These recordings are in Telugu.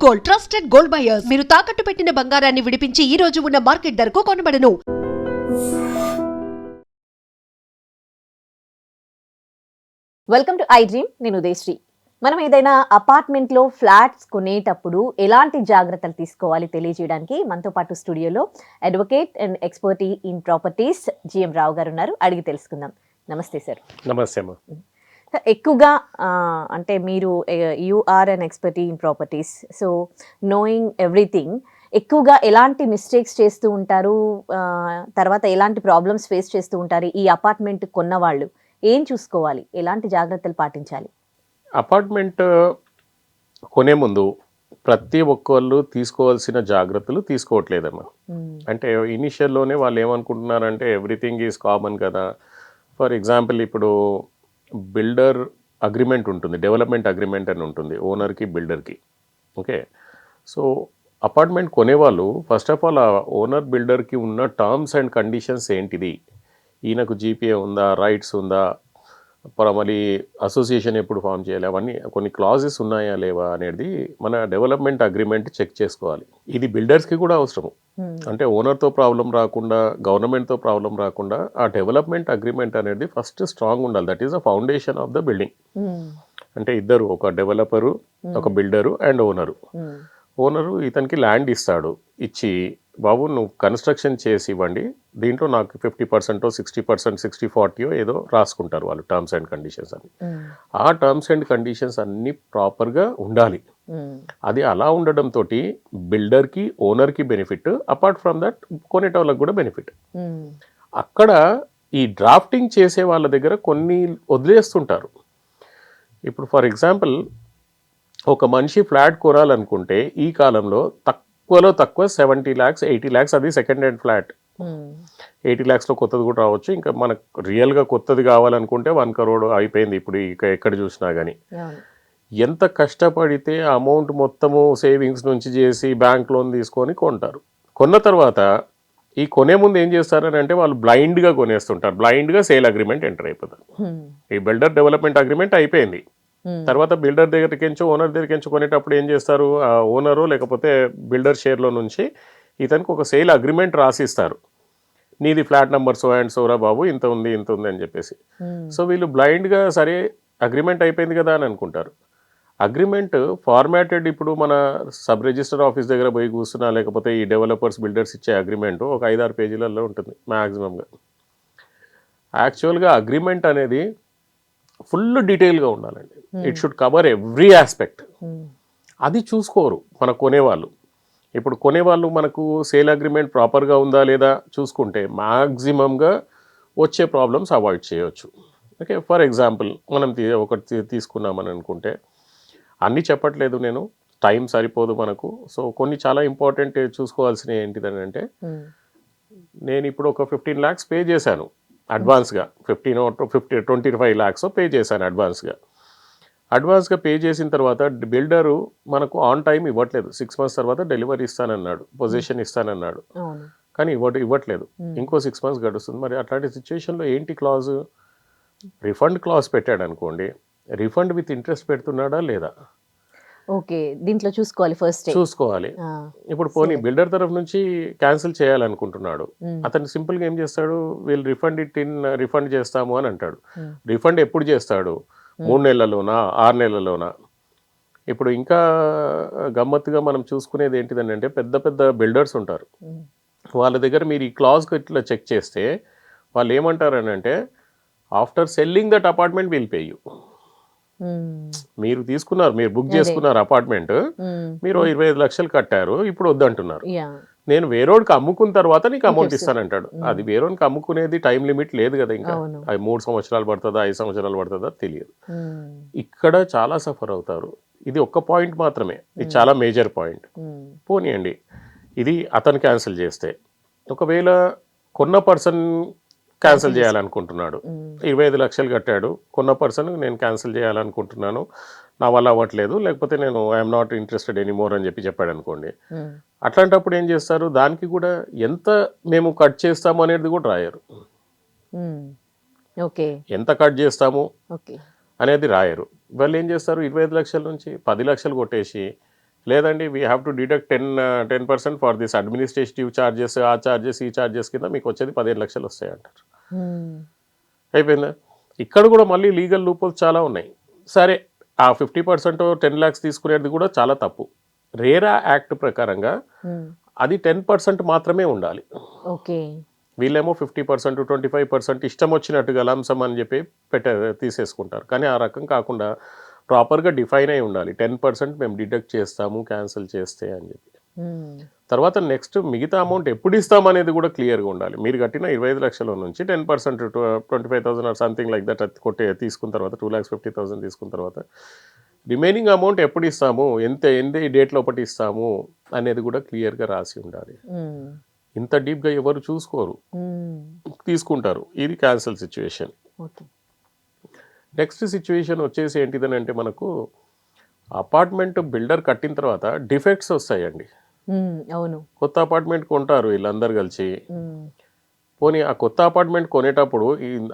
Gold, trusted gold buyers. మీరు తాకట్టు పెట్టిన బంగారాన్ని విడిపించి ఈ రోజు ఉన్న మార్కెట్ ధరకు కొనబడను. Welcome to I dream. నేను ఉదయశ్రీ. మనం ఏదైనా అపార్ట్మెంట్లో ఫ్లాట్స్ కొనేటప్పుడు ఎలాంటి జాగ్రత్తలు తీసుకోవాలి తెలియజేయడానికి మనతో పాటు స్టూడియోలో advocate and expertise in properties GM Rao garu ఉన్నారు. అడిగి తెలుసుకుందాం. నమస్తే సార్. నమస్తే అమ్మా. ఎక్కువగా అంటే మీరు you are an expert in properties, so knowing everything, ఎక్కువగా ఎలాంటి మిస్టేక్స్ చేస్తూ ఉంటారు, తర్వాత ఎలాంటి ప్రాబ్లమ్స్ ఫేస్ చేస్తూ ఉంటారు ఈ అపార్ట్మెంట్ కొన్నవాళ్ళు? ఏం చూసుకోవాలి, ఎలాంటి జాగ్రత్తలు పాటించాలి? అపార్ట్మెంట్ కొనే ముందు ప్రతి ఒక్కళ్ళు తీసుకోవాల్సిన జాగ్రత్తలు తీసుకోవట్లేదమ్మా. అంటే ఇనిషియల్లోనే వాళ్ళు ఏమనుకుంటున్నారంటే ఎవ్రీథింగ్ ఈజ్ కామన్ కదా. ఫర్ ఎగ్జాంపుల్, ఇప్పుడు బిల్డర్ అగ్రిమెంట్ ఉంటుంది, డెవలప్మెంట్ అగ్రిమెంట్ అని ఉంటుంది ఓనర్కి బిల్డర్కి. ఓకే, సో అపార్ట్మెంట్ కొనేవాళ్ళు ఫస్ట్ ఆఫ్ ఆల్ ఆ ఓనర్ బిల్డర్కి ఉన్న టర్మ్స్ అండ్ కండిషన్స్ ఏంటిది, ఈయనకు జీపీఏ ఉందా, రైట్స్ ఉందా, మళ్ళీ అసోసియేషన్ ఎప్పుడు ఫామ్ చేయాలి, అవన్నీ కొన్ని క్లాజెస్ ఉన్నాయా లేవా అనేది మన డెవలప్మెంట్ అగ్రిమెంట్ చెక్ చేసుకోవాలి. ఇది బిల్డర్స్కి కూడా అవసరము. అంటే ఓనర్తో ప్రాబ్లం రాకుండా, గవర్నమెంట్తో ప్రాబ్లం రాకుండా ఆ డెవలప్మెంట్ అగ్రిమెంట్ అనేది ఫస్ట్ స్ట్రాంగ్ ఉండాలి. That is the foundation of the building. అంటే ఇద్దరు, ఒక డెవలపరు, ఒక బిల్డరు అండ్ ఓనరు. ఓనరు ఇతనికి ల్యాండ్ ఇస్తాడు, ఇచ్చి బాబు నువ్వు కన్స్ట్రక్షన్ చేసి ఇవ్వండి, దీంట్లో నాకు 50%, 60%, 60-40 ఏదో రాసుకుంటారు వాళ్ళు టర్మ్స్ అండ్ కండిషన్స్ అని. ఆ టర్మ్స్ అండ్ కండిషన్స్ అన్నీ ప్రాపర్గా ఉండాలి. అది అలా ఉండడంతో బిల్డర్కి, ఓనర్కి బెనిఫిట్, అపార్ట్ ఫ్రమ్ దట్ కొనేటోళ్ళకి కూడా బెనిఫిట్. అక్కడ ఈ డ్రాఫ్టింగ్ చేసే వాళ్ళ దగ్గర కొన్ని వదిలేస్తుంటారు. ఇప్పుడు ఫర్ ఎగ్జాంపుల్, ఒక మనిషి ఫ్లాట్ కొనాలనుకుంటే ఈ కాలంలో తక్కువలో తక్కువ 70 lakhs, 80 lakhs, అది సెకండ్ హ్యాండ్ ఫ్లాట్. 80 lakhsలో కొత్తది కూడా రావచ్చు. ఇంకా మనకు రియల్గా కొత్తది కావాలనుకుంటే 1 crore అయిపోయింది ఇప్పుడు ఇక ఎక్కడ చూసినా కానీ. ఎంత కష్టపడితే అమౌంట్ మొత్తము సేవింగ్స్ నుంచి చేసి బ్యాంక్ లోన్ తీసుకొని కొంటారు. కొన్న తర్వాత ఈ కొనే ముందు ఏం చేస్తారని అంటే వాళ్ళు బ్లైండ్గా కొనేస్తుంటారు, బ్లైండ్గా సేల్ అగ్రిమెంట్ ఎంటర్ అయిపోతారు. ఈ బిల్డర్ డెవలప్మెంట్ అగ్రిమెంట్ అయిపోయింది, తర్వాత బిల్డర్ దగ్గరికించో ఓనర్ దగ్గరికించో కొనేటప్పుడు ఏం చేస్తారు, ఆ ఓనరు లేకపోతే బిల్డర్ షేర్లో నుంచి ఇతనికి ఒక సేల్ అగ్రిమెంట్ రాసిస్తారు. నీది ఫ్లాట్ నెంబర్ సో అండ్ సోరా బాబు, ఇంత ఉంది ఇంత ఉంది అని చెప్పేసి. సో వీళ్ళు బ్లైండ్గా సరే అగ్రిమెంట్ అయిపోయింది కదా అని అనుకుంటారు. అగ్రిమెంట్ ఫార్మాటెడ్ ఇప్పుడు మన సబ్ రిజిస్టర్ ఆఫీస్ దగ్గర పోయి కూర్చున్నా, లేకపోతే ఈ డెవలపర్స్ బిల్డర్స్ ఇచ్చే అగ్రిమెంట్ ఒక 5-6 పేజీలలో ఉంటుంది మ్యాక్సిమంగా. యాక్చువల్గా అగ్రిమెంట్ అనేది ఫుల్ డీటెయిల్గా ఉండాలండి. It should cover every aspect. అది చూసుకోరు మన కొనేవాళ్ళు. ఇప్పుడు కొనేవాళ్ళు మనకు సేల్ అగ్రిమెంట్ ప్రాపర్గా ఉందా లేదా చూసుకుంటే మ్యాక్సిమంగా వచ్చే ప్రాబ్లమ్స్ అవాయిడ్ చేయవచ్చు. ఓకే, ఫర్ ఎగ్జాంపుల్ మనం ఒకటి తీసుకున్నామని అనుకుంటే, అన్నీ చెప్పట్లేదు నేను, టైం సరిపోదు మనకు. సో కొన్ని చాలా ఇంపార్టెంట్ చూసుకోవాల్సినవి ఏంటిదని అంటే, నేను ఇప్పుడు ఒక 15 lakhs పే చేశాను అడ్వాన్స్గా, 25 lakhs పే చేశాను అడ్వాన్స్గా పే చేసిన తర్వాత బిల్డరు మనకు ఆన్ టైం ఇవ్వట్లేదు. 6 months తర్వాత డెలివరీ ఇస్తానన్నాడు, పొజిషన్ ఇస్తానన్నాడు, కానీ ఇవ్వట్లేదు. ఇంకో 6 months గడుస్తుంది. మరి అట్లాంటి సిచ్యువేషన్లో ఏంటి క్లాజు, రిఫండ్ క్లాజ్ పెట్టాడు అనుకోండి, రిఫండ్ విత్ ఇంట్రెస్ట్ పెడుతున్నాడా లేదా, ఓకే, దీంట్లో చూసుకోవాలి. ఇప్పుడు పోనీ బిల్డర్ తరఫు నుంచి క్యాన్సిల్ చేయాలనుకుంటున్నాడు, అతను సింపుల్గా ఏం చేస్తాడు, వీళ్ళు రిఫండ్ చేస్తాము అని అంటాడు. రిఫండ్ ఎప్పుడు చేస్తాడు, 3 నెలల్లోనా 6 నెలల్లోనా? ఇప్పుడు ఇంకా గమ్మత్తుగా మనం చూసుకునేది ఏంటిదని అంటే, పెద్ద పెద్ద బిల్డర్స్ ఉంటారు, వాళ్ళ దగ్గర మీరు ఈ క్లాజ్కి ఇట్లా చెక్ చేస్తే వాళ్ళు ఏమంటారని అంటే, after selling that apartment will pay you. మీరు తీసుకున్నారు, మీరు బుక్ చేసుకున్నారు అపార్ట్మెంట్, మీరు 25 లక్షలు కట్టారు, ఇప్పుడు వద్దంటున్నారు. నేను వేరేవాడికి అమ్ముకున్న తర్వాత నీకు అమౌంట్ ఇస్తానంటాడు. అది వేరేవాడికి అమ్ముకునేది టైం లిమిట్ లేదు కదా, ఇంకా అది 3 సంవత్సరాలు పడుతుందా 5 సంవత్సరాలు పడుతుందా తెలియదు. ఇక్కడ చాలా సఫర్ అవుతారు. ఇది ఒక్క పాయింట్ మాత్రమే, ఇది చాలా మేజర్ పాయింట్. పోనీయండి, ఇది అతను క్యాన్సిల్ చేస్తే, ఒకవేళ కొన్న పర్సన్ క్యాన్సిల్ చేయాలనుకుంటున్నాడు, 25 లక్షలు కట్టాడు, కొన్న పర్సన్ నేను క్యాన్సిల్ చేయాలనుకుంటున్నాను, నా వల్ల అవ్వట్లేదు, లేకపోతే నేను ఐఎమ్ నాట్ ఇంట్రెస్టెడ్ ఎనీమోర్ అని చెప్పాడు అనుకోండి. అట్లాంటప్పుడు ఏం చేస్తారు, దానికి కూడా ఎంత మేము కట్ చేస్తాము అనేది కూడా రాయరు. ఎంత కట్ చేస్తాము అనేది రాయరు. వాళ్ళు ఏం చేస్తారు, 25 లక్షల నుంచి 10 లక్షలు కొట్టేసి లేదండి we have to deduct 10% for this administrative charges, ఆ ఛార్జెస్ ఈ ఛార్జెస్ కింద మీకు వచ్చేది 15 లక్షలు వస్తాయి అంటారు. అయిపోయిందా? ఇక్కడ కూడా మళ్ళీ లీగల్ లూపోల్స్ చాలా ఉన్నాయి. సరే ఆ 50% 10 lakhs తీసుకునేది కూడా చాలా తప్పు. రేరా యాక్ట్ ప్రకారంగా అది 10% మాత్రమే ఉండాలి. ఓకే. వీళ్ళేమో 50%, 25% ఇష్టం వచ్చినట్టుగా లంసం అని చెప్పి తీసేసుకుంటారు. కానీ ఆ రకం కాకుండా ప్రాపర్గా డిఫైన్ అయి ఉండాలి. 10% మేము డిడక్ట్ చేస్తాము క్యాన్సిల్ చేస్తే అని చెప్పి. తర్వాత నెక్స్ట్ మిగతా అమౌంట్ ఎప్పుడు ఇస్తామనేది కూడా క్లియర్గా ఉండాలి. మీరు కట్టిన 25 లక్షల నుంచి 10% 25,000 ఆర్ సంథింగ్ లైక్ దట్ తీసుకున్న తర్వాత 2,50,000 తీసుకున్న తర్వాత రిమైనింగ్ అమౌంట్ ఎప్పుడు ఇస్తాము, ఎంత డేట్ లోపటి ఇస్తాము అనేది కూడా క్లియర్గా రాసి ఉండాలి. ఇంత డీప్గా ఎవరు చూసుకోరు, తీసుకుంటారు. ఇది క్యాన్సిల్ సిచ్యువేషన్. నెక్స్ట్ సిచ్యువేషన్ వచ్చేసి ఏంటిదని అంటే మనకు అపార్ట్మెంట్ బిల్డర్ కట్టిన తర్వాత డిఫెక్ట్స్ వస్తాయండి. అవును. కొత్త అపార్ట్మెంట్ కొంటారు వీళ్ళందరూ కలిసి. పోనీ ఆ కొత్త అపార్ట్మెంట్ కొనేటప్పుడు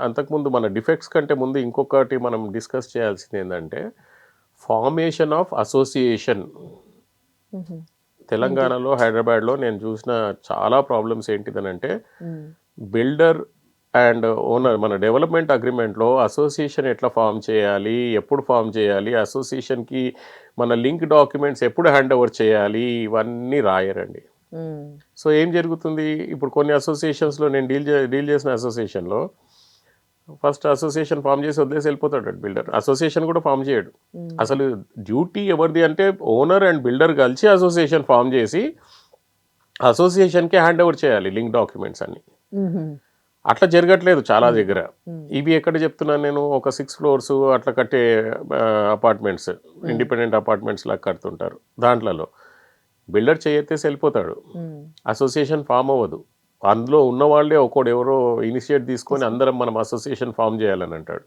అంతకుముందు మన డిఫెక్ట్స్ కంటే ముందు ఇంకొకటి మనం డిస్కస్ చేయాల్సింది ఏంటంటే ఫార్మేషన్ ఆఫ్ అసోసియేషన్. తెలంగాణలో హైదరాబాద్లో నేను చూసిన చాలా ప్రాబ్లమ్స్ ఏంటిదనంటే బిల్డర్ అండ్ ఓనర్ మన డెవలప్మెంట్ అగ్రిమెంట్లో అసోసియేషన్ ఎట్లా ఫామ్ చేయాలి, ఎప్పుడు ఫామ్ చేయాలి, అసోసియేషన్కి మన లింక్ డాక్యుమెంట్స్ ఎప్పుడు హ్యాండ్ ఓవర్ చేయాలి, ఇవన్నీ రాయరండి. సో ఏం జరుగుతుంది ఇప్పుడు కొన్ని అసోసియేషన్స్లో నేను డీల్ చేసిన అసోసియేషన్లో ఫస్ట్ అసోసియేషన్ ఫామ్ చేసి వదిలేసి వెళ్ళిపోతాడు బిల్డర్. అసోసియేషన్ కూడా ఫామ్ చేయడు. అసలు డ్యూటీ ఎవరిది అంటే ఓనర్ అండ్ బిల్డర్ కలిసి అసోసియేషన్ ఫామ్ చేసి అసోసియేషన్కి హ్యాండ్ ఓవర్ చేయాలి లింక్ డాక్యుమెంట్స్ అన్ని. అట్లా జరగట్లేదు చాలా దగ్గర. ఇవి ఎక్కడ చెప్తున్నాను నేను, ఒక 6 floors అట్లా కట్టే అపార్ట్మెంట్స్, ఇండిపెండెంట్ అపార్ట్మెంట్స్ లాగా కడుతుంటారు. దాంట్లో బిల్డర్ చేయెత్తేసి వెళ్ళిపోతాడు, అసోసియేషన్ ఫామ్ అవ్వదు. అందులో ఉన్న వాళ్ళే ఎవరో ఇనిషియేట్ తీసుకొని అందరం మనం అసోసియేషన్ ఫామ్ చేయాలని అంటాడు.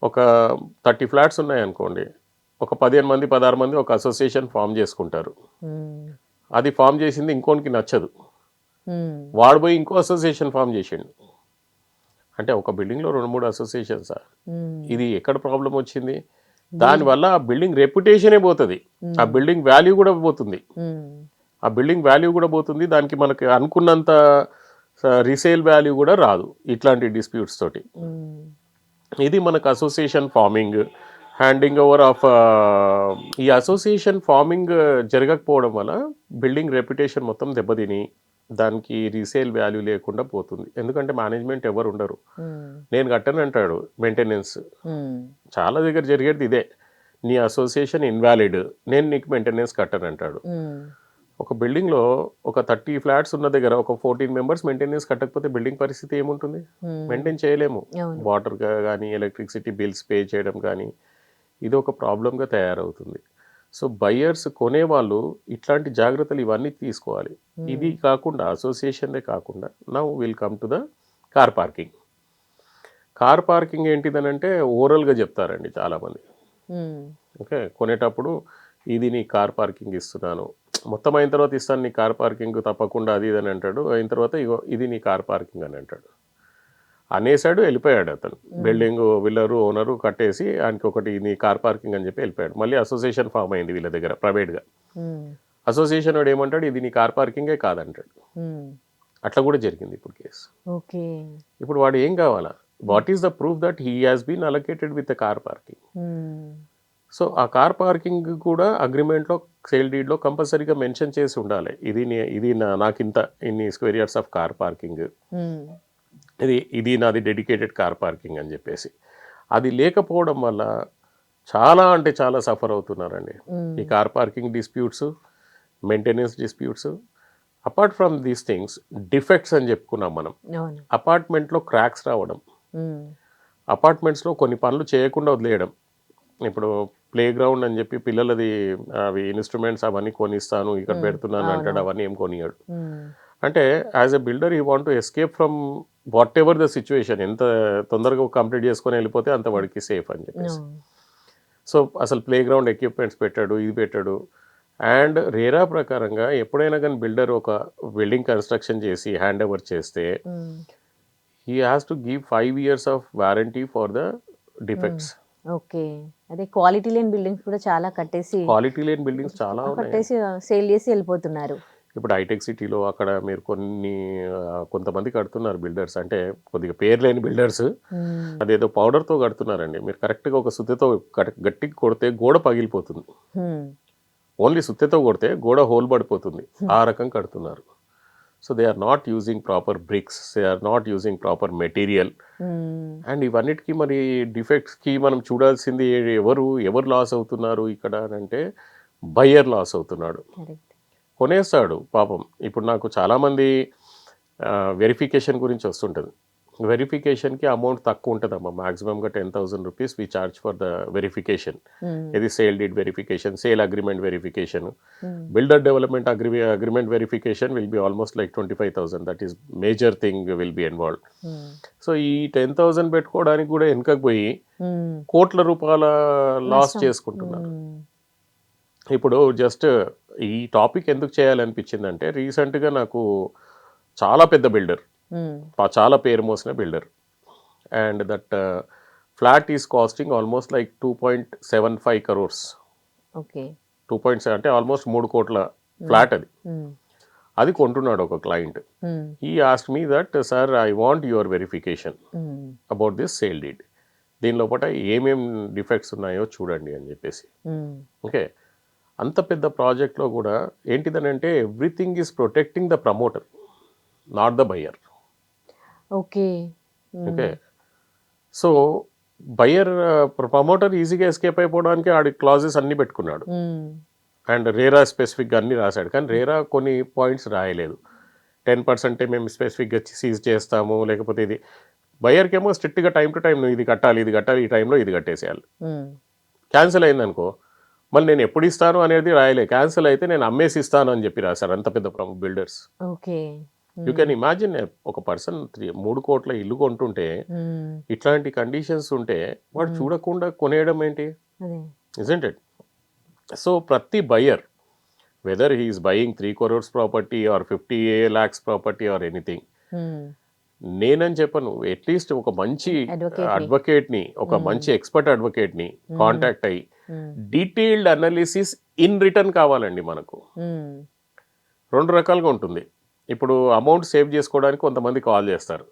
ఒక 30 flats ఉన్నాయనుకోండి, ఒక 15 మంది 16 మంది ఒక అసోసియేషన్ ఫామ్ చేసుకుంటారు. అది ఫామ్ చేసింది ఇంకోనికి నచ్చదు, వాడు పోయి ఇంకో అసోసియేషన్ ఫామ్ చేసిండు. అంటే ఒక బిల్డింగ్లో 2-3 అసోసియేషన్స్. ఇది ఎక్కడ ప్రాబ్లం వచ్చింది? దానివల్ల ఆ బిల్డింగ్ రెప్యుటేషనే పోతుంది, ఆ బిల్డింగ్ వాల్యూ కూడా పోతుంది. దానికి మనకి అనుకున్నంత రీసేల్ వాల్యూ కూడా రాదు ఇట్లాంటి డిస్ప్యూట్స్ తోటి. ఇది మనకు association farming, handing over of. ఈ అసోసియేషన్ ఫార్మింగ్ జరగకపోవడం వల్ల బిల్డింగ్ రెప్యుటేషన్ మొత్తం దెబ్బతిని దానికి రీసేల్ వాల్యూ లేకుండా పోతుంది. ఎందుకంటే మేనేజ్మెంట్ ఎవరు ఉండరు. నేను కట్టను అంటాడు మెయింటెనెన్స్. చాలా దగ్గర జరిగేది ఇదే, నీ అసోసియేషన్ ఇన్వాలిడ్, నేను నీకు మెయింటెనెన్స్ కట్టను అంటాడు. ఒక బిల్డింగ్లో ఒక 30 flats ఉన్న దగ్గర ఒక 14 members మెయింటెనెన్స్ కట్టకపోతే బిల్డింగ్ పరిస్థితి ఏముంటుంది? మెయింటైన్ చేయలేము. వాటర్ కానీ ఎలక్ట్రిసిటీ బిల్స్ పే చేయడం కానీ ఇది ఒక ప్రాబ్లంగా తయారవుతుంది. సో బయ్యర్స్ కొనేవాళ్ళు ఇట్లాంటి జాగ్రత్తలు ఇవన్నీ తీసుకోవాలి. ఇది కాకుండా అసోసియేషన్దే కాకుండా now will come to the car parking. Car parking ఏంటిదనంటే ఓరల్గా చెప్తారండి చాలామంది. ఓకే, కొనేటప్పుడు ఇది నీ కార్ పార్కింగ్ ఇస్తున్నాను, మొత్తం అయిన తర్వాత ఇస్తాను నీ కార్ పార్కింగ్ తప్పకుండా అది ఇది అని అంటాడు. అయిన తర్వాత ఇగో ఇది నీ కార్ పార్కింగ్ అని అంటాడు. అనేసాడు, వెళ్ళిపోయాడు అతను. బిల్డింగ్ విల్లరు ఓనరు కట్టేసి ఆయనకి ఒకటి నీ కార్ పార్కింగ్ అని చెప్పి వెళ్ళిపోయాడు. మళ్ళీ అసోసియేషన్ ఫామ్ అయింది వీళ్ళ దగ్గర ప్రైవేట్గా. అసోసియేషన్ వాడు ఏమంటాడు, ఇది నీ కార్ పార్కింగే కాదంటాడు. అట్లా కూడా జరిగింది ఇప్పుడు కేసు. ఇప్పుడు వాడు ఏం కావాలా, what is the proof that he has been allocated with the car parking. So ఆ కార్ పార్కింగ్ కూడా అగ్రిమెంట్లో సేల్ డీడ్లో కంపల్సరీగా మెన్షన్ చేసి ఉండాలి. ఇది నాకు ఇన్ని square yards of car parking, ఇది నాది డెడికేటెడ్ కార్ పార్కింగ్ అని చెప్పేసి. అది లేకపోవడం వల్ల చాలా అంటే చాలా సఫర్ అవుతున్నారండి ఈ car parking disputes, maintenance disputes. Apart from these things defects అని చెప్పుకున్నాం మనం. అపార్ట్మెంట్లో క్రాక్స్ రావడం, అపార్ట్మెంట్స్లో కొన్ని పనులు చేయకుండా వదిలేయడం. ఇప్పుడు ప్లే గ్రౌండ్ అని చెప్పి పిల్లలది అవి ఇన్స్ట్రుమెంట్స్ అవన్నీ కొనిస్తాను ఇక్కడ పెడుతున్నాను అంటాడు, అవన్నీ ఏం కొనియాడు. అంటే as a builder you want to escape from what ever the situation. ఎంత తొందరగా కంప్లీట్ చేసుకొని వెళ్ళిపోతే అంత వాడికి సేఫ్ అని చెప్పేసి. సో అసలు ప్లే గ్రౌండ్ ఎక్విప్మెంట్స్ పెట్టాడు, ఇది పెట్టాడు. అండ్ రేరా ప్రకారంగా ఎప్పుడైనా కానీ బిల్డర్ ఒక బిల్డింగ్ కన్స్ట్రక్షన్ చేసి హ్యాండ్ ఓవర్ చేస్తే he has to give 5 years of warranty for the defects. Okay. అదే క్వాలిటీ లేని బిల్డింగ్స్ కూడా చాలా కట్టేసి క్వాలిటీ లేని బిల్డింగ్స్ చాలా ఉన్నాయి. కట్టేసి సేల్ చేసి వెళ్ళిపోతున్నారు. ఇప్పుడు హైటెక్ సిటీలో అక్కడ మీరు కొన్ని కొంతమంది కడుతున్నారు బిల్డర్స్, అంటే కొద్దిగా పేరు లేని బిల్డర్స్. మ్మ్. అదేదో పౌడర్తో కడుతున్నారండి. మీరు కరెక్ట్గా ఒక సుత్తెతో గట్టిగా కొడితే గోడ పగిలిపోతుంది. మ్మ్. ఓన్లీ సుత్తెతో కొడితే గోడ హోల్ పడిపోతుంది. ఆ రకం కడుతున్నారు. So they are not using proper bricks, they are not using proper material. Hmm. And ఇవన్నిటికీ మరి డిఫెక్ట్స్కి మనం చూడాల్సింది ఎవరు లాస్ అవుతున్నారు ఇక్కడ అని అంటే బయ్యర్ లాస్ అవుతున్నాడు. కరెక్ట్. కొనేస్తాడు పాపం. ఇప్పుడు నాకు చాలామంది వెరిఫికేషన్ గురించి వస్తుంటుంది. వెరిఫికేషన్కి అమౌంట్ తక్కువ ఉంటుందమ్మా. మ్యాక్సిమంగా 10,000 rupees we charge for the verification. Hmm. ఇది sale deed verification, sale agreement verification, hmm. Builder development agreement verification will be almost like 25,000. That is major thing will be involved. Hmm. So ఈ 10,000 పెట్టుకోవడానికి కూడా వెనకకు పోయి మ్మ్. కోట్ల రూపాయల లాస్ నష్టం. చేసుకుంటున్నారు. మ్మ్. ఇప్పుడు జస్ట్ ఈ టాపిక్ ఎందుకు చేయాలనిపించిందంటే రీసెంట్గా నాకు చాలా పెద్ద బిల్డర్, మ్మ్. చాలా పేరు మోసిన builder, and that flat is costing almost like 2.75 crores. Okay. 2.7 అంటే ఆల్మోస్ట్ 3 కోట్ల ఫ్లాట్ అది. మ్మ్. అది కొంటున్నాడు ఒక క్లయింట్. మ్మ్. ఈ ask me that sir I want your verification hmm. About this sale deed. దీని లోపల ఏమేం డిఫెక్ట్స్ ఉన్నాయో చూడండి అని చెప్పేసి. మ్మ్. ఓకే. అంత పెద్ద ప్రాజెక్ట్లో కూడా ఏంటిదని అంటే everything is protecting the promoter, not the buyer. Okay. Hmm. Okay. So buyer promoter ఈజీగా ఎస్కేప్ అయిపోవడానికి ఆడి క్లాజెస్ అన్నీ పెట్టుకున్నాడు. మ్మ్. అండ్ రేరా స్పెసిఫిక్గా అన్నీ రాశాడు. కానీ రేరా కొన్ని పాయింట్స్ రాయలేదు. 10% మేము స్పెసిఫిక్గా సీజ్ చేస్తాము, లేకపోతే ఇది. బయ్యర్కి ఏమో స్ట్రిక్ట్గా టైం టు టైం నువ్వు ఇది కట్టాలి, ఈ టైంలో ఇది కట్టేసేయాలి. మ్మ్. క్యాన్సిల్ అయిందనుకో మళ్ళీ నేను ఎప్పుడు ఇస్తాను అనేది రాయలే. క్యాన్సిల్ అయితే నేను అమ్మేసి ఇస్తాను అని చెప్పి రాశారు అంత పెద్ద builders. Okay. You can imagine ఒక పర్సన్ 3 కోట్ల ఇల్లు కొంటుంటే మ్మ్. ఇట్లాంటి కండిషన్స్ ఉంటే వాడు చూడకుండా కొనేయడం ఏంటి? అదే. Isn't it? సో ప్రతి buyer, whether he is buying 3 crores property or 50 lakhs property or anything, మ్మ్. నేనని చెప్పను, అట్లీస్ట్ ఒక మంచి Advocate ని. అడ్వకేట్ని, ఒక మంచి ఎక్స్పర్ట్ అడ్వకేట్ని కాంటాక్ట్ అయ్యి మ్మ్. డీటెయిల్డ్ అనాలిసిస్ ఇన్ రిటర్న్ కావాలండి మనకు. మ్మ్. 2 రకాలుగా ఉంటుంది. ఇప్పుడు అమౌంట్ సేవ్ చేసుకోవడానికి కొంతమంది కాల్ చేస్తారు.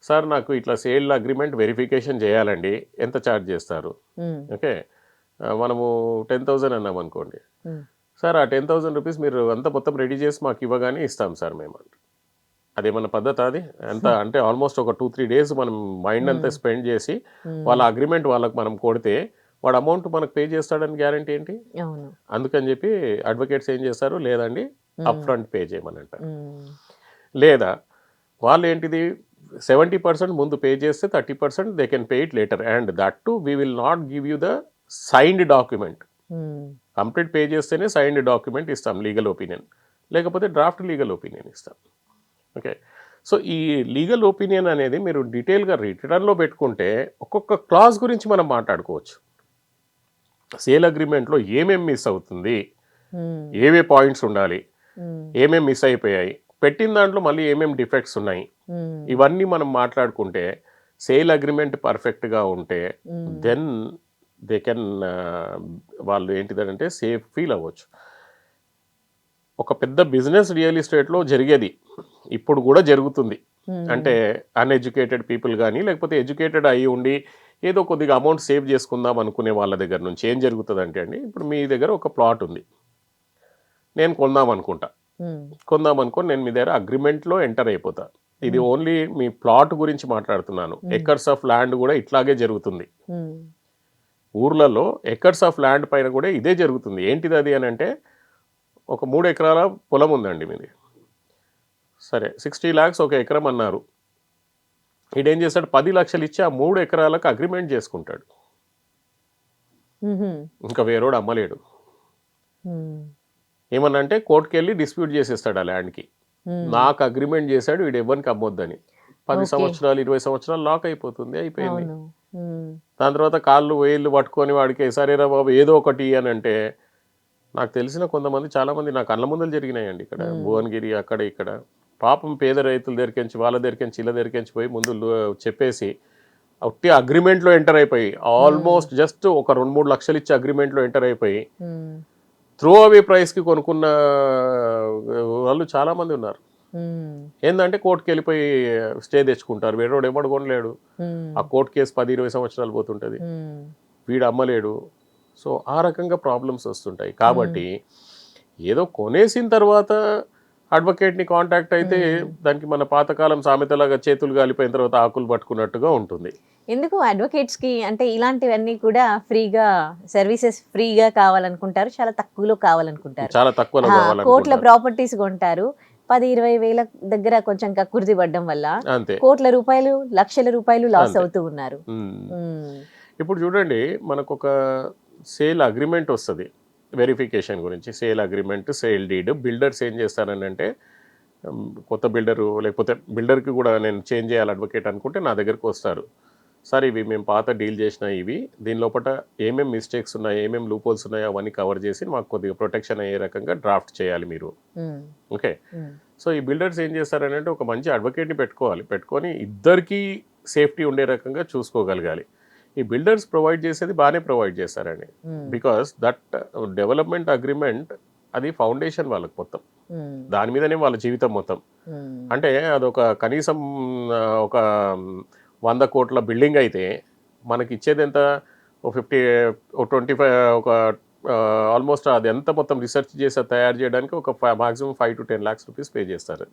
సార్ నాకు ఇట్లా సేల్ అగ్రిమెంట్ వెరిఫికేషన్ చేయాలండి, ఎంత ఛార్జ్ చేస్తారు? మ్మ్. ఓకే. మనము 10,000 అన్నాం అనుకోండి. మ్మ్. సార్ ఆ 10,000 రూపీస్ మీరు అంతా మొత్తం రెడీ చేసి మాకు ఇవ్వగానే ఇస్తాం సార్ మేము. అదేమన్నా పద్ధతి అది? ఎంత అంటే ఆల్మోస్ట్ ఒక 2-3 days మనం మైండ్ అంతా స్పెండ్ చేసి వాళ్ళ అగ్రిమెంట్ వాళ్ళకి మనం కొడితే వాడు అమౌంట్ మనకు పే చేస్తాడని గ్యారంటీ ఏంటి? అవును. అందుకని చెప్పి అడ్వకేట్స్ ఏం చేస్తారు, లేదండి అప్ ఫ్రంట్ పే చేయమని అంటారు. మ్మ్. లేదా వాళ్ళు ఏంటిది 70% ముందు పే చేస్తే 30% they can pay it later, and that to we will not give you the signed document. Hmm. Complete pay చేస్తేనే సైన్డ్ డాక్యుమెంట్ ఇస్తాం, లీగల్ ఒపీనియన్, లేకపోతే డ్రాఫ్ట్ లీగల్ ఒపీనియన్ ఇస్తాం. ఓకే. సో ఈ లీగల్ ఒపీనియన్ అనేది మీరు డీటెయిల్గా రిటర్న్లో పెట్టుకుంటే ఒక్కొక్క క్లాజ్ గురించి మనం మాట్లాడుకోవచ్చు. సేల్ అగ్రిమెంట్లో ఏమేమి మిస్ అవుతుంది, మ్మ్. ఏవే పాయింట్స్ ఉండాలి, మ్మ్. ఏమేమి మిస్ అయిపోయాయి, పెట్టిన దాంట్లో మళ్ళీ ఏమేమి డిఫెక్ట్స్ ఉన్నాయి, మ్మ్. ఇవన్నీ మనం మాట్లాడుకుంటే సేల్ అగ్రిమెంట్ పర్ఫెక్ట్గా ఉంటే దెన్ దే కెన్ వాళ్ళు ఏంటిదంటే సేఫ్ ఫీల్ అవ్వచ్చు. ఒక పెద్ద బిజినెస్ రియల్ ఎస్టేట్లో జరిగేది ఇప్పుడు కూడా జరుగుతుంది. అంటే అన్ఎడ్యుకేటెడ్ పీపుల్ కానీ లేకపోతే ఎడ్యుకేటెడ్ అయ్యి ఉండి ఏదో కొద్దిగా అమౌంట్ సేవ్ చేసుకుందాం అనుకునే వాళ్ళ దగ్గర నుంచి ఏం జరుగుతుందంటే అండి, ఇప్పుడు మీ దగ్గర ఒక ప్లాట్ ఉంది, నేను కొందాం అనుకుంటా, కొందాం అనుకోని నేను మీ దగ్గర అగ్రిమెంట్లో ఎంటర్ అయిపోతా. ఇది ఓన్లీ మీ ప్లాట్ గురించి మాట్లాడుతున్నాను. ఎకర్స్ ఆఫ్ ల్యాండ్ కూడా ఇట్లాగే జరుగుతుంది. ఊర్లలో ఎకర్స్ ఆఫ్ ల్యాండ్ పైన కూడా ఇదే జరుగుతుంది. ఏంటిది అది అని అంటే, ఒక 3 ఎకరాల పొలం ఉందండి మీది, సరే 60 lakhs ఒక ఎకరం అన్నారు. ఈడేం చేస్తాడు, 10 లక్షలు ఇచ్చి ఆ 3 ఎకరాలకు అగ్రిమెంట్ చేసుకుంటాడు. ఇంకా వేరోడు అమ్మలేడు. ఏమన్నా అంటే కోర్టుకి వెళ్ళి డిస్ప్యూట్ చేసేస్తాడు ఆ ల్యాండ్కి. నాకు అగ్రిమెంట్ చేశాడు వీడు ఎవరికి అమ్మొద్దని. 10 సంవత్సరాలు 20 సంవత్సరాలు లాక్ అయిపోతుంది, అయిపోయింది. దాని తర్వాత కాళ్ళు వేళ్ళు పట్టుకొని వాడికి సరేరా బాబు ఏదో ఒకటి అని అంటే, నాకు తెలిసిన కొంతమంది చాలామంది నా కళ్ళ ముందలు జరిగినాయండి ఇక్కడ భువనగిరి అక్కడ ఇక్కడ. పాపం పేద రైతుల దగ్గరికించి వాళ్ళ దగ్గరికించి ఇలా దగ్గరికించి పోయి ముందు చెప్పేసి ఒట్టి అగ్రిమెంట్లో ఎంటర్ అయిపోయి ఆల్మోస్ట్ జస్ట్ ఒక 2-3 లక్షలు ఇచ్చి అగ్రిమెంట్లో ఎంటర్ అయిపోయి త్రో అవే ప్రైస్కి కొనుక్కున్న వాళ్ళు చాలా మంది ఉన్నారు. ఏంటంటే కోర్టుకి వెళ్ళిపోయి స్టే తెచ్చుకుంటారు. వేరేవాడు ఎవడు కొనలేడు. ఆ కోర్టు కేసు 10-20 సంవత్సరాలు పోతుంటుంది. వీడు అమ్మలేడు. సో ఆ రకంగా ప్రాబ్లమ్స్ వస్తుంటాయి. కాబట్టి ఏదో కొనేసిన తర్వాత అడ్వకేట్ని కాంటాక్ట్ అయితే దానికి మన పాతకాలం సామెతలాగా చేతులు గాలిపోయిన తర్వాత ఆకులు పట్టుకున్నట్టుగా ఉంటుంది. ఎందుకు అడ్వకేట్స్కి అంటే ఇలాంటివన్నీ కూడా ఫ్రీగా సర్వీసెస్ ఫ్రీగా కావాలనుకుంటారు, చాలా తక్కువలో కావాలనుకుంటారు. చాలా తక్కువలో కోట్ల ప్రాపర్టీస్ కొంటారు, 10-20 వేల దగ్గర కొంచెం కక్కుర్తి పడ్డం వల్ల అంతే కోట్ల రూపాయలు, లక్షల రూపాయలు లాస్ అవుతూ ఉన్నారు. ఇప్పుడు చూడండి, మనకు ఒక సేల్ అగ్రిమెంట్ వస్తుంది వెరిఫికేషన్ గురించి. Sale agreement, sale deed. Builders ఏం చేస్తారని అంటే, కొత్త బిల్డరు లేకపోతే బిల్డర్కి కూడా నేను చేంజ్ చేయాలి అడ్వకేట్ అనుకుంటే నా దగ్గరకు వస్తారు. సార్ ఇవి మేము పాత డీల్ చేసిన ఇవి, దీని లోపల ఏమేమి మిస్టేక్స్ ఉన్నాయి, ఏమేమి లూపోల్స్ ఉన్నాయో అవన్నీ కవర్ చేసి మాకు కొద్దిగా ప్రొటెక్షన్ అయ్యే రకంగా డ్రాఫ్ట్ చేయాలి మీరు. ఓకే, సో ఈ బిల్డర్స్ ఏం చేస్తారని అంటే ఒక మంచి అడ్వకేట్ని పెట్టుకొని ఇద్దరికీ సేఫ్టీ ఉండే రకంగా చూసుకోగలగాలి. ఈ బిల్డర్స్ ప్రొవైడ్ చేసేది బాగానే ప్రొవైడ్ చేస్తారండి. బికాస్ దట్ డెవలప్మెంట్ అగ్రిమెంట్ అది ఫౌండేషన్ వాళ్ళకి మొత్తం, దాని మీదనే వాళ్ళ జీవితం మొత్తం. అంటే అదొక కనీసం ఒక 100 కోట్ల బిల్డింగ్ అయితే మనకి ఇచ్చేది ఎంత, 25 ఒక ఆల్మోస్ట్ అది ఎంత మొత్తం రీసెర్చ్ చేసి తయారు చేయడానికి ఒక maximum 5 to 10 lakhs rupees pay చేస్తారు.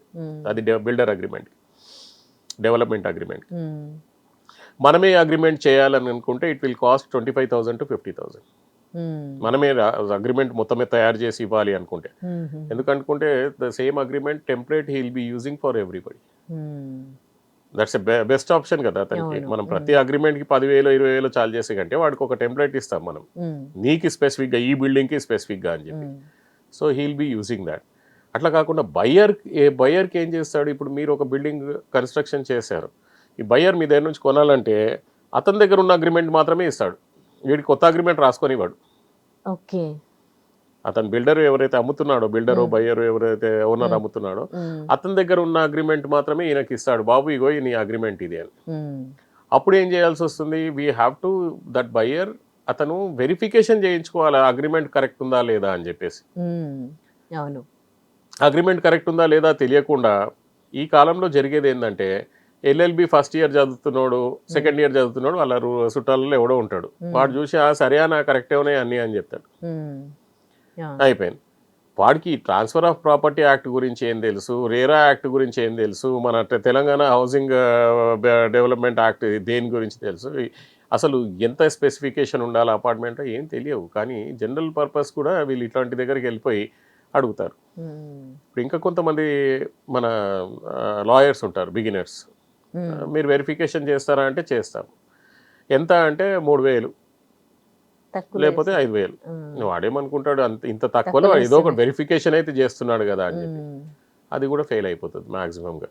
అది బిల్డర్ అగ్రిమెంట్, డెవలప్మెంట్ అగ్రిమెంట్. మనమే అగ్రిమెంట్ చేయాలని అనుకుంటే ఇట్ విల్ కాస్ట్ 25,000 to 50,000. మనమే అగ్రిమెంట్ మొత్తమే తయారు చేసి ఇవ్వాలి అనుకుంటే. ఎందుకనుకుంటే the same agreement template he will be using for everybody. That's best option కదా అతనికి. మనం ప్రతి అగ్రిమెంట్కి 10,000 20,000 చార్జ్ చేసే కంటే వాడికి ఒక టెంప్లెట్ ఇస్తాం మనం, నీకు స్పెసిఫిక్గా ఈ బిల్డింగ్కి స్పెసిఫిక్గా అని చెప్పి. So he will be using that. అట్లా కాకుండా బయ్యర్కి ఏం చేస్తాడు, ఇప్పుడు మీరు ఒక బిల్డింగ్ కన్స్ట్రక్షన్ చేశారు, ఈ బయ్యర్ మీ దగ్గర నుంచి కొనాలంటే అతని దగ్గర ఉన్న అగ్రిమెంట్ మాత్రమే ఇస్తాడు, వీడికి కొత్త అగ్రిమెంట్ రాసుకొని ఇవ్వడు. ఓకే, అతను బిల్డర్ ఎవరైతే అమ్ముతున్నాడో, బిల్డరు బయ్యర్ ఎవరైతే ఓనర్ అమ్ముతున్నాడో అతని దగ్గర ఉన్న అగ్రిమెంట్ మాత్రమే ఈయనకి ఇస్తాడు. బాబు ఇగో నీ అగ్రిమెంట్ ఇది అని. అప్పుడు ఏం చేయాల్సి వస్తుంది, we have to that buyer అతను వెరిఫికేషన్ చేయించుకోవాలి అగ్రిమెంట్ కరెక్ట్ ఉందా లేదా అని చెప్పేసి. అవును, అగ్రిమెంట్ కరెక్ట్ ఉందా లేదా తెలియకుండా ఈ కాలంలో జరిగేది ఏంటంటే, LLB ఫస్ట్ ఇయర్ చదువుతున్నాడు, సెకండ్ ఇయర్ చదువుతున్నాడు, వాళ్ళ చుట్టాలలో ఎవడో ఉంటాడు, వాడు చూసి సరే నా కరెక్టే ఉన్నాయి అన్నీ అని చెప్తాడు. అయిపోయింది. వాడికి ట్రాన్స్ఫర్ ఆఫ్ ప్రాపర్టీ యాక్ట్ గురించి ఏం తెలుసు, రేరా యాక్ట్ గురించి ఏం తెలుసు, మన తెలంగాణ హౌసింగ్ డెవలప్మెంట్ యాక్ట్ దేని గురించి తెలుసు, అసలు ఎంత స్పెసిఫికేషన్ ఉండాలి అపార్ట్మెంట్లో ఏం తెలియవు. కానీ జనరల్ పర్పస్ కూడా వీళ్ళు ఇట్లాంటి దగ్గరికి వెళ్ళిపోయి అడుగుతారు. ఇప్పుడు ఇంకా కొంతమంది మన లాయర్స్ ఉంటారు, బిగినర్స్. మీరు వెరిఫికేషన్ చేస్తారా అంటే చేస్తాం. ఎంత అంటే 3,000 లేకపోతే 5,000. వాడేమనుకుంటాడు ఇంత తక్కువలో ఏదో ఒక వెరిఫికేషన్ అయితే చేస్తున్నాడు కదా అని చెప్పి, అది కూడా ఫెయిల్ అయిపోతుంది మ్యాక్సిమంగా.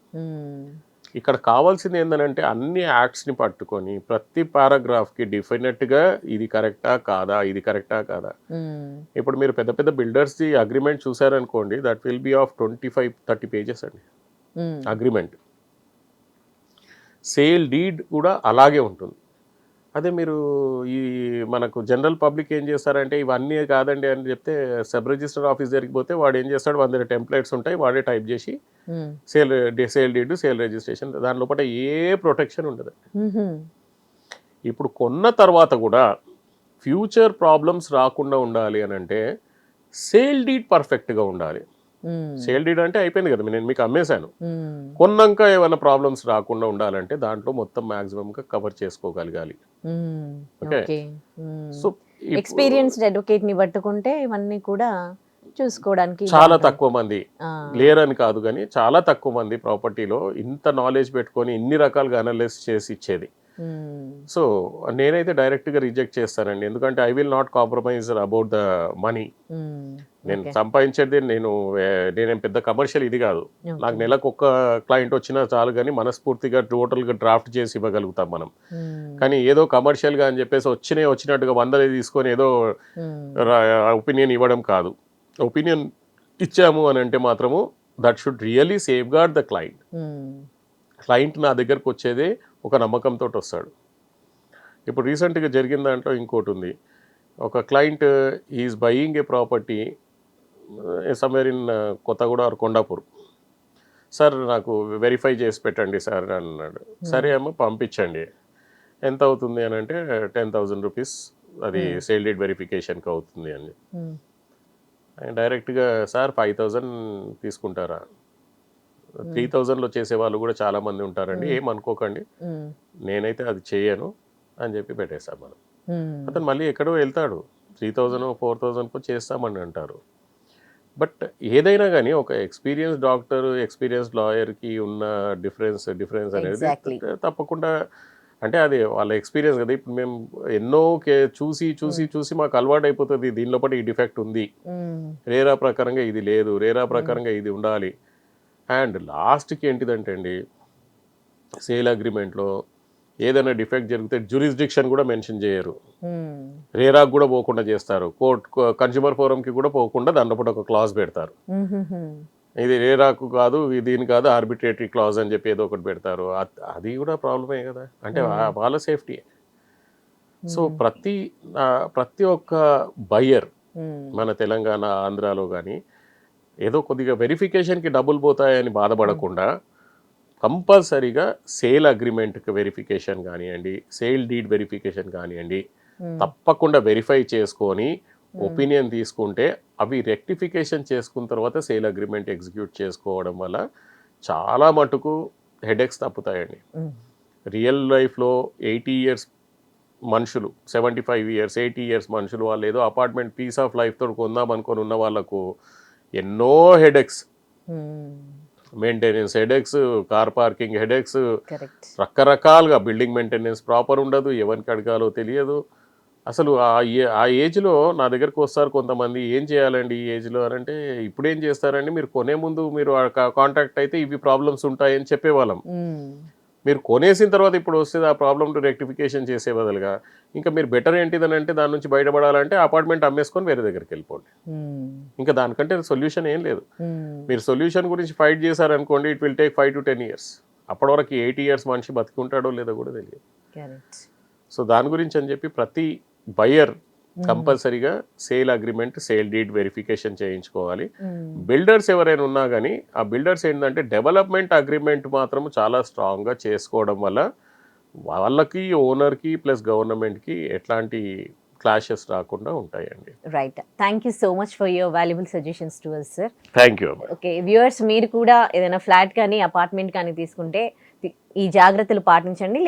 ఇక్కడ కావాల్సింది ఏంటంటే అన్ని యాక్ట్స్ని పట్టుకొని ప్రతి పారాగ్రాఫ్కి డెఫినెట్గా ఇది కరెక్టా కాదా, ఇది కరెక్టా కాదా. ఇప్పుడు మీరు పెద్ద పెద్ద బిల్డర్స్ది అగ్రిమెంట్ చూసారనుకోండి, that will be of 25-30 pages అండి అగ్రిమెంట్. సేల్ డీడ్ కూడా అలాగే ఉంటుంది. అదే మీరు ఈ మనకు జనరల్ పబ్లిక్ ఏం చేస్తారంటే ఇవన్నీ కాదండి అని చెప్తే సబ్ రిజిస్టర్ ఆఫీస్ దగ్గరికి పోతే వాడు ఏం చేస్తాడు, వాడి దగ్గర టెంప్లెట్స్ ఉంటాయి, వాడే టైప్ చేసి సేల్ డీడ్, సేల్ రిజిస్ట్రేషన్, దాని లోపల ఏ ప్రొటెక్షన్ ఉండదు. ఇప్పుడు కొన్న తర్వాత కూడా ఫ్యూచర్ ప్రాబ్లమ్స్ రాకుండా ఉండాలి అని అంటే సేల్ డీడ్ పర్ఫెక్ట్గా ఉండాలి. సేల్ డీడ్ అంటే అయిపోయింది కదా, నేను మీకు అమ్మేశాను, కొన్నాక ఏమైనా ప్రాబ్లమ్స్ రాకుండా ఉండాలంటే దాంట్లో మొత్తం మ్యాక్సిమంగా కవర్ చేసుకోగలగాలి. ఓకే, సో ఎక్స్పీరియన్స్డ్ అడ్వకేట్ ని పట్టుకుంటే ఇవన్నీ కూడా చూసుకోవడానికి చాలా తక్కువ మంది లేరని కాదు, కానీ చాలా తక్కువ మంది ప్రాపర్టీలో ఇంత నాలెడ్జ్ పెట్టుకొని ఇన్ని రకాలుగా అనలైజ్ చేసి ఇచ్చేది. సో నేనైతే డైరెక్ట్గా రిజెక్ట్ చేస్తానండి, ఎందుకంటే I will not compromise about the money. నేను సంపాదించేది నేనేం పెద్ద కమర్షియల్ ఇది కాదు, నాకు నెలకు ఒక్క క్లయింట్ వచ్చినా చాలు, కానీ మనస్ఫూర్తిగా టోటల్గా డ్రాఫ్ట్ చేసి ఇవ్వగలుగుతాం మనం. కానీ ఏదో కమర్షియల్గా అని చెప్పేసి వచ్చినట్టుగా 100 తీసుకొని ఏదో ఒపీనియన్ ఇవ్వడం కాదు. ఒపీనియన్ ఇచ్చాము అని అంటే మాత్రము that should really safeguard the client. Client నా దగ్గరకు వచ్చేదే ఒక నమ్మకంతో వస్తాడు. ఇప్పుడు రీసెంట్గా జరిగిన దాంట్లో ఇంకోటి ఉంది. ఒక client is buying a property somewhere in Kothaguda or Kondapur. Sir నాకు వెరిఫై చేసి పెట్టండి సార్ అన్నాడు. సరే అమ్మ పంపించండి. ఎంత అవుతుంది అని అంటే 10,000 రూపీస్ అది సేల్ డీడ్ వెరిఫికేషన్కి అవుతుంది అని. డైరెక్ట్గా సార్ 5,000 తీసుకుంటారా? 3,000లో చేసే వాళ్ళు కూడా చాలామంది ఉంటారండి, ఏమనుకోకండి, నేనైతే అది చేయను అని చెప్పి పెట్టేస్తాం మనం. అతను మళ్ళీ ఎక్కడో వెళ్తాడు, 3,000 4,000 చేస్తామని అంటారు. బట్ ఏదైనా కానీ ఒక ఎక్స్పీరియన్స్ డాక్టర్ ఎక్స్పీరియన్స్ లాయర్కి ఉన్న డిఫరెన్స్ అనేది తప్పకుండా, అంటే అది వాళ్ళ ఎక్స్పీరియన్స్ కదా. ఇప్పుడు మేము ఎన్నో చూసి మాకు అలవాటు అయిపోతుంది, దీనిలో పాటు ఈ డిఫెక్ట్ ఉంది, రేరా ప్రకారంగా ఇది లేదు, రేరా ప్రకారంగా ఇది ఉండాలి. అండ్ లాస్ట్కి ఏంటిదంటే అండి, సేల్ అగ్రిమెంట్లో ఏదైనా డిఫెక్ట్ జరిగితే జ్యూరిస్డిక్షన్ కూడా మెన్షన్ చేయరు, రేరాకు కూడా పోకుండా చేస్తారు, కన్స్యూమర్ ఫోరంకి కూడా పోకుండా దాంట్లో పాటు ఒక క్లాజ్ పెడతారు, ఇది రేరాకు కాదు, దీని కాదు, ఆర్బిట్రేటరీ క్లాజ్ అని చెప్పి ఏదో ఒకటి పెడతారు. అది కూడా ప్రాబ్లమే కదా, అంటే వాళ్ళ సేఫ్టీ. సో ప్రతి ఒక్క బయ్యర్ మన తెలంగాణ ఆంధ్రాలో కానీ ఏదో కొద్దిగా వెరిఫికేషన్కి డబ్బులు పోతాయని బాధపడకుండా కంపల్సరీగా సేల్ అగ్రిమెంట్కి వెరిఫికేషన్ కానివ్వండి, సేల్ డీడ్ వెరిఫికేషన్ కానివ్వండి, తప్పకుండా వెరిఫై చేసుకొని ఒపీనియన్ తీసుకుంటే అవి రెక్టిఫికేషన్ చేసుకున్న తర్వాత సేల్ అగ్రిమెంట్ ఎగ్జిక్యూట్ చేసుకోవడం వల్ల చాలా మటుకు హెడేక్స్ తప్పుతాయండి. రియల్ లైఫ్లో 80 years మనుషులు, 75 years 80 years మనుషులు వాళ్ళు ఏదో అపార్ట్మెంట్ పీస్ ఆఫ్ లైఫ్ తోటి కొందాం అనుకొని ఉన్న వాళ్ళకు ఎన్నో headaches, maintenance headaches, car parking headaches, రకరకాలుగా బిల్డింగ్ మెయింటెనెన్స్ ప్రాపర్ ఉండదు, ఎవరికి అడగాలో తెలియదు. అసలు ఆ ఏజ్లో నా దగ్గరకు వస్తారు కొంతమంది, ఏం చేయాలండి ఈ ఏజ్లో అని అంటే, ఇప్పుడు ఏం చేస్తారండి, మీరు కొనే ముందు మీరు కాంటాక్ట్ అయితే ఇవి ప్రాబ్లమ్స్ ఉంటాయని చెప్పేవాళ్ళం. మీరు కొనేసిన తర్వాత ఇప్పుడు వస్తుంది ఆ ప్రాబ్లమ్ రెక్టిఫికేషన్ చేసే బదులుగా ఇంకా మీరు బెటర్ ఏంటిదని అంటే, దాని నుంచి బయటపడాలంటే అపార్ట్మెంట్ అమ్మేసుకొని వేరే దగ్గరికి వెళ్ళిపోండి. ఇంకా దానికంటే సొల్యూషన్ ఏం లేదు. మీరు సొల్యూషన్ గురించి ఫైట్ చేశారనుకోండి, it will take 5 to 10 years. అప్పటి వరకు 80 years మనిషి బతికి ఉంటాడో లేదో కూడా తెలియదు. సో దాని గురించి అని చెప్పి ప్రతి బయ్యర్ కంపల్సరీగా sale agreement, sale deed verification చేయించుకోవాలి. బిల్డర్స్ ఎవరైనా ఉన్నా కానీ ఆ బిల్డర్స్ ఏంటంటే డెవలప్మెంట్ అగ్రిమెంట్ మాత్రం చాలా స్ట్రాంగ్గా చేసుకోవడం వల్ల వాళ్ళకి, ఓనర్కి ప్లస్ గవర్నమెంట్కి ఎట్లాంటి క్లాషెస్ రాకుండా ఉంటాయండి. Right, thank you so much for your valuable suggestions to us, sir. Thank you. Okay viewers, మీరు కూడా ఏదైనా ఫ్లాట్ కానీ అపార్ట్మెంట్ కానీ తీసుకుంటే ఈ జాగ్రత్తలు పాటించండి,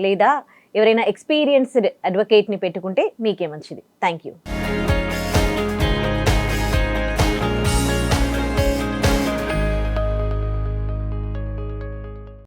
లేదా ఎవరైనా ఎక్స్పీరియన్స్డ్ అడ్వకేట్ని పెట్టుకుంటే మీకే మంచిది. Thank you.